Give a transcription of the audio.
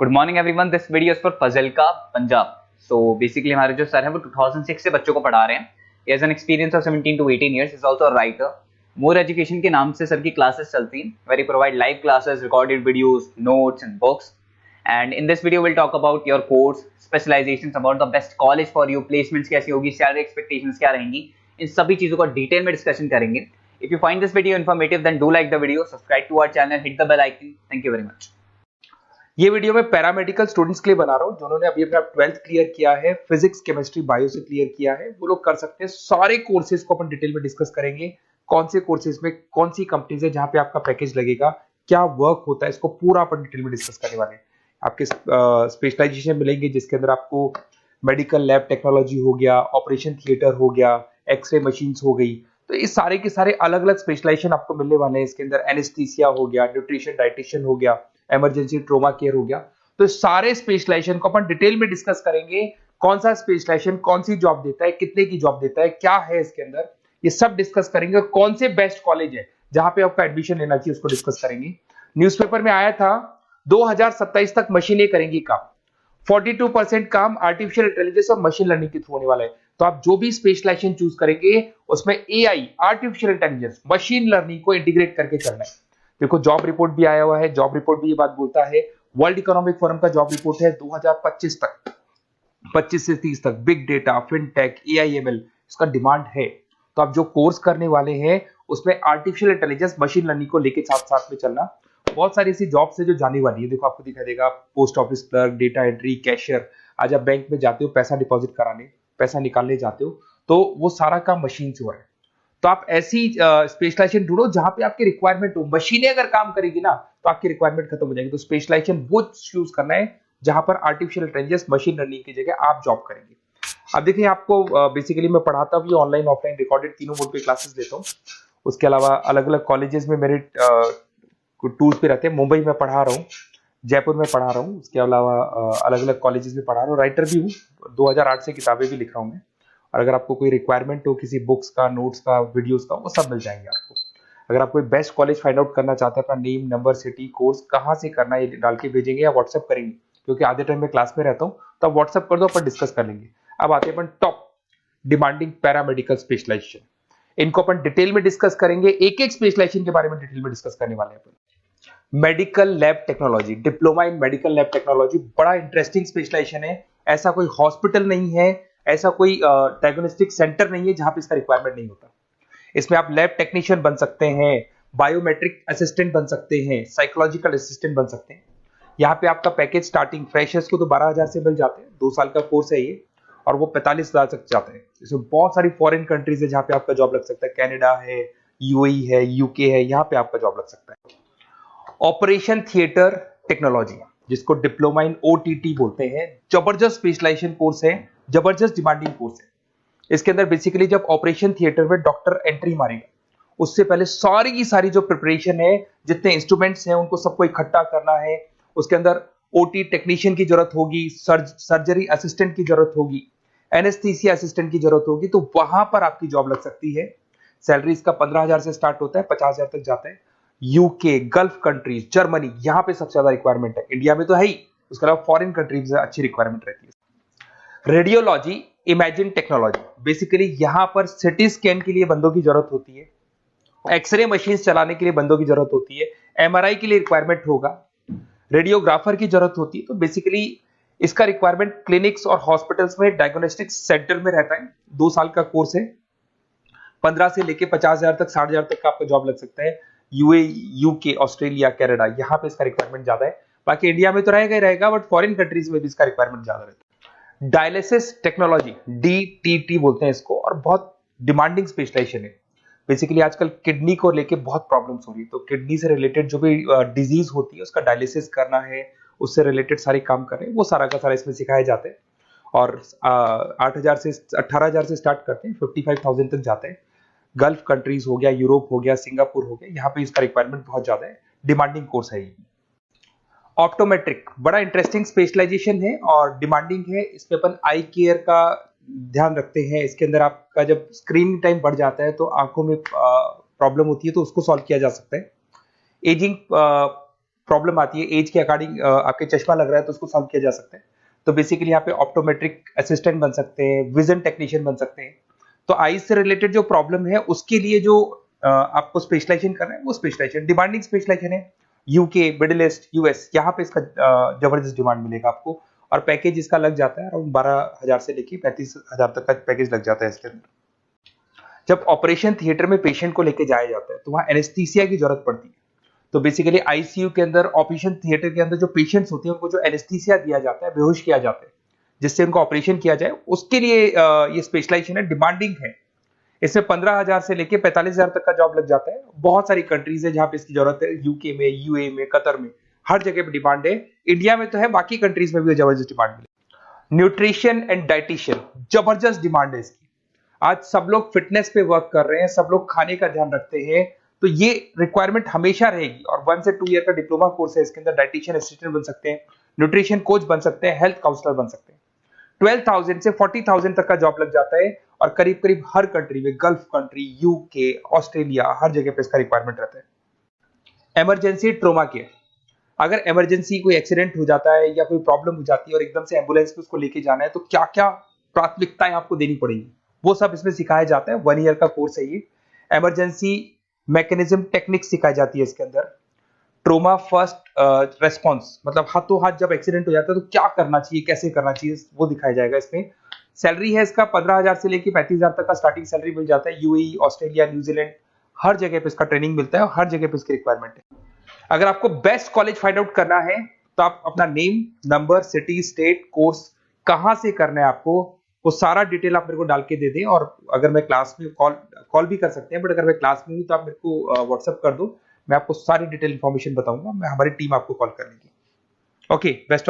Good morning everyone, this video is for Fazilka Punjab. So basically हमारे जो sir है वो 2006 से बच्चों को पढ़ा रहे हैं। He has an experience of 17 to 18 years, is also a writer. More education के नाम से सर की क्लासेस चलती हैं, very provide live classes, recorded videos, notes and books. And in this video will talk about your course, specialisations, about the best college for you, placements कैसी होगी, salary expectations क्या रहेंगी, इन सभी चीजों को डिटेल में डिस्कशन करेंगे। If you find this video informative then do like the video, subscribe to our channel, hit the bell icon. Thank you very much. ये वीडियो मैं पैरामेडिकल स्टूडेंट्स के लिए बना रहा हूँ जिन्होंने अभी अपना 12th क्लियर किया है, फिजिक्स केमिस्ट्री बायो से क्लियर किया है, वो लोग कर सकते हैं। सारे कोर्सेज को अपन डिटेल में डिस्कस करेंगे, कौन से कोर्सेज में कौन सी कंपनीज है जहां पे आपका पैकेज लगेगा, क्या वर्क होता है, इसको पूरा अपन डिटेल में डिस्कस करने वाले हैं। आपके स्पेशलाइजेशन मिलेंगे जिसके अंदर आपको मेडिकल लैब टेक्नोलॉजी हो गया, ऑपरेशन थिएटर हो गया, एक्सरे मशीन हो गई, तो इस सारे के सारे अलग अलग स्पेशलाइजेशन आपको मिलने वाले हैं। इसके अंदर एनेस्थीसिया हो गया, न्यूट्रिशन डाइटिशियन हो गया, इमरजेंसी ट्रोमा केयर हो गया। तो सारे स्पेशलाइजेशन को अपन डिटेल में डिस्कस करेंगे, कौन सा स्पेशलाइजेशन कौन सी जॉब देता है, कितने की जॉब देता है, क्या है इसके अंदर, ये सब डिस्कस करेंगे। और कौन से बेस्ट कॉलेज है जहां पे आपका एडमिशन लेना चाहिए उसको डिस्कस करेंगे। न्यूज़पेपर में आया था 2027 तक मशीनें करेंगी काम, 42% काम आर्टिफिशियल इंटेलिजेंस और मशीन लर्निंग के थ्रू होने वाला है। तो आप जो भी स्पेशलाइजेशन चूज करेंगे उसमें AI, artificial intelligence, machine learning को इंटीग्रेट करके करना है। देखो जॉब रिपोर्ट भी आया हुआ है, जॉब रिपोर्ट भी ये बात बोलता है, वर्ल्ड इकोनॉमिक फोरम का जॉब रिपोर्ट है 2025 तक, 25 से 30 तक बिग डेटा, फिनटेक, एआईएमएल इसका डिमांड है। तो आप जो कोर्स करने वाले हैं उसमें आर्टिफिशियल इंटेलिजेंस, मशीन लर्निंग को लेके साथ साथ में चलना। बहुत सारी ऐसी जॉब्स है जो जाने वाली है। देखो आपको दिखाई देगा post office clerk, data entry, cashier. आज आप बैंक में जाते हो पैसा डिपॉजिट कराने, पैसा निकालने जाते हो, तो वो सारा काम मशीन से हो रहा है। तो आप ऐसी स्पेशलाइजेशन ढूंढो जहां पे आपकी रिक्वायरमेंट हो। मशीनें अगर काम करेगी ना तो आपकी रिक्वायरमेंट खत्म हो जाएगी। तो स्पेशलाइजेशन वो चूज करना है जहां पर आर्टिफिशियल इंटेलिजेंस, मशीन लर्निंग की जगह आप जॉब करेंगे। अब देखिए आपको बेसिकली मैं पढ़ाता भी ऑनलाइन ऑफलाइन रिकॉर्डेड तीनों मोड पे क्लासेस लेता हूँ। उसके अलावा अलग अलग कॉलेजेस में मेरे टूर्स पे रहते हैं। मुंबई में पढ़ा रहा हूँ, जयपुर में पढ़ा रहा हूँ, उसके अलावा अलग अलग कॉलेजेस में पढ़ा रहा हूँ। राइटर भी हूँ, 2008 से किताबें भी लिख रहा हूँ मैं। और अगर आपको कोई रिक्वायरमेंट हो किसी बुक्स का, नोट्स का, वीडियोस का, वो सब मिल जाएंगे आपको। अगर आप कोई बेस्ट कॉलेज फाइंड आउट करना चाहते हैं, अपना नेम, नंबर, सिटी, कोर्स कहाँ से करना है ये डाल के भेजेंगे या व्हाट्सएप करेंगे, क्योंकि आधे टाइम में क्लास में रहता हूँ, तो आप व्हाट्सएप कर दो, अपन डिस्कस कर लेंगे। अब आते हैं अपन टॉप डिमांडिंग पैरामेडिकल स्पेशलाइजेशन। इनको अपन डिटेल में डिस्कस करेंगे, एक एक स्पेशलाइजेशन के बारे में डिटेल में डिस्कस करने वाले हैं अपन। Medical lab technology, diploma in medical lab technology बड़ा इंटरेस्टिंग स्पेशलाइजेशन है। ऐसा कोई हॉस्पिटल नहीं है, ऐसा कोई डायग्नोस्टिक सेंटर नहीं है जहां पे इसका रिक्वायरमेंट नहीं होता। इसमें आप लैब टेक्नीशियन बन सकते हैं, बायोमेट्रिक असिस्टेंट बन सकते हैं, साइकोलॉजिकल असिस्टेंट बन सकते हैं। यहाँ पे आपका पैकेज स्टार्टिंग फ्रेशर्स को तो 12,000 से मिल जाते हैं, 2 साल का कोर्स है ये, और वो 45,000 तक जाते हैं। इसमें बहुत सारी फॉरेन कंट्रीज है जहाँ पे आपका जॉब लग सकता है, कनाडा है, यूएई है, यूके है, यहाँ पे आपका जॉब लग सकता है। ऑपरेशन थिएटर टेक्नोलॉजी, जिसको डिप्लोमा इन ओटीटी बोलते हैं, जबरदस्त स्पेशलाइजेशन कोर्स है, जबरदस्त डिमांडिंग कोर्स है। इसके अंदर बेसिकली जब ऑपरेशन थिएटर में डॉक्टर एंट्री मारेगा उससे पहले सारी की सारी जो प्रिपरेशन है, जितने इंस्ट्रूमेंट्स हैं उनको सबको इकट्ठा करना है। उसके अंदर ओटी टेक्नीशियन की जरूरत होगी, सर्जरी असिस्टेंट की जरूरत होगी, एनेस्थीसिया असिस्टेंट की जरूरत होगी, तो वहां पर आपकी जॉब लग सकती है। सैलरी इसका 15,000 से स्टार्ट होता है, 50,000 तक जाता है। यूके, गल्फ कंट्रीज, जर्मनी, यहां पे सबसे ज्यादा रिक्वायरमेंट है। इंडिया में तो है ही, उसके अलावा फॉरेन कंट्रीज में अच्छी रिक्वायरमेंट रहती है। रेडियोलॉजी इमेजिन टेक्नोलॉजी, बेसिकली यहां पर सिटी स्कैन के लिए बंदों की जरूरत होती है, एक्सरे मशीन चलाने के लिए बंदों की जरूरत होती है, एमआरआई के लिए रिक्वायरमेंट होगा, रेडियोग्राफर की जरूरत होती है। तो बेसिकली इसका रिक्वायरमेंट क्लिनिक्स और हॉस्पिटल्स में डायग्नोस्टिक सेंटर में रहता है। 2 साल का कोर्स है, 15 से लेके 50,000 तक, 60,000 तक का आपका जॉब लग सकता है। यूए, यूके, ऑस्ट्रेलिया, कनाडा, यहाँ पे इसका रिक्वायरमेंट ज्यादा है। बाकी इंडिया में तो रहेगा ही रहेगा, बट फॉरेन कंट्रीज में भी इसका रिक्वायरमेंट ज्यादा रहता है। डायलिसिस टेक्नोलॉजी, डीटीटी बोलते हैं इसको, और बहुत डिमांडिंग स्पेशलाइजेशन है। बेसिकली आजकल किडनी को लेके बहुत प्रॉब्लम्स हो रही है, तो किडनी से रिलेटेड जो भी डिजीज होती है उसका डायलिसिस करना है, उससे रिलेटेड सारे काम कर रहे हैं, वो सारा का सारा इसमें सिखाए जाते हैं। और 8,000 से 18,000 से स्टार्ट करते हैं, 55,000 तक जाते हैं। गल्फ कंट्रीज हो गया, यूरोप हो गया, सिंगापुर हो गया, यहाँ पे इसका रिक्वायरमेंट बहुत ज्यादा है। डिमांडिंग कोर्स है ये। ऑप्टोमेट्रिक बड़ा इंटरेस्टिंग स्पेशलाइजेशन है और डिमांडिंग है। इसमें अपन आई केयर का ध्यान रखते हैं। इसके अंदर आपका जब स्क्रीन टाइम बढ़ जाता है तो आंखों में प्रॉब्लम होती है, तो उसको सॉल्व किया जा सकता है। एजिंग प्रॉब्लम आती है एज के अकॉर्डिंग, आपके चश्मा लग रहा है तो उसको सॉल्व किया जा सकता है। तो बेसिकली यहाँ पे ऑप्टोमेट्रिक असिस्टेंट बन सकते हैं, विजन टेक्नीशियन बन सकते हैं। तो आईज से रिलेटेड जो प्रॉब्लम है उसके लिए जो आपको स्पेशलाइजेशन करना है वो स्पेशलाइजेशन डिमांडिंग स्पेशलाइजेशन है। यूके, मिडिल ईस्ट, यूएस, यहाँ पे इसका जबरदस्त डिमांड मिलेगा आपको। और पैकेज इसका लग जाता है अराउंड 12,000 से लेके 35,000 तक का पैकेज लग जाता है इसके अंदर। जब ऑपरेशन थिएटर में पेशेंट को लेके जाया जाता है तो वहाँ एनेस्थीसिया की जरूरत पड़ती है। तो बेसिकली आईसीयू के अंदर, ऑपरेशन थिएटर के अंदर जो पेशेंट्स होते हैं उनको जो एनेस्थीसिया दिया जाता है, बेहोश किया जाता है जिससे उनको ऑपरेशन किया जाए, उसके लिए ये स्पेशलाइजेशन है, डिमांडिंग है। इसमें 15,000 से लेके 45,000 तक का जॉब लग जाता है। बहुत सारी कंट्रीज है जहां पे इसकी जरूरत है, यूके में, यूए में, कतर में, हर जगह पे डिमांड है। इंडिया में तो है, बाकी कंट्रीज में भी जबरदस्त डिमांड मिले। न्यूट्रिशन एंड डाइटिशियन, जबरदस्त डिमांड है इसकी। आज सब लोग फिटनेस पे वर्क कर रहे हैं, सब लोग खाने का ध्यान रखते हैं, तो ये रिक्वायरमेंट हमेशा रहेगी। और 1 से 2 ईयर का डिप्लोमा कोर्स है, इसके अंदर डाइटिशियन असिस्टेंट बन सकते हैं, न्यूट्रिशन कोच बन सकते हैं, हेल्थ काउंसलर बन सकते हैं। 12,000 से 40,000 तक का जॉब लग जाता है। और करीब करीब हर कंट्री में, गल्फ कंट्री, यूके, ऑस्ट्रेलिया, हर जगह पे इसका रिक्वायरमेंट रहता है। इमरजेंसी ट्रोमा केयर, अगर इमरजेंसी कोई एक्सीडेंट हो जाता है या कोई प्रॉब्लम हो जाती है और एकदम से एम्बुलेंस में उसको लेके जाना है तो क्या क्या प्राथमिकताएं आपको देनी पड़ेगी, वो सब इसमें सिखाया जाता है। 1 ईयर का कोर्स है ये। इमरजेंसी मैकेनिज्म टेक्निक सिखाई जाती है इसके अंदर। ट्रोमा फर्स्ट रेस्पॉन्स, मतलब हाथों हाथ जब एक्सीडेंट हो जाता है तो क्या करना चाहिए, कैसे करना चाहिए, वो दिखाया जाएगा इसमें। सैलरी है इसका 15,000 से लेके 35,000 तक का स्टार्टिंग सैलरी मिल जाता है। यूएई, ऑस्ट्रेलिया, न्यूजीलैंड, हर जगह पे इसका ट्रेनिंग मिलता है और हर जगह पे इसकी रिक्वायरमेंट है। अगर आपको बेस्ट कॉलेज फाइंड आउट करना है तो आप अपना name, number, city, state, course कहां से करना है आपको, वो सारा डिटेल आप मेरे को डाल के दे दें। और अगर मैं क्लास में कॉल भी कर सकते हैं, बट अगर मैं क्लास में हूँ तो आप मेरे को व्हाट्सअप कर दो, मैं आपको सारी डिटेल इंफॉर्मेशन बताऊंगा, मैं हमारी टीम आपको कॉल कर लेगी। Okay, best of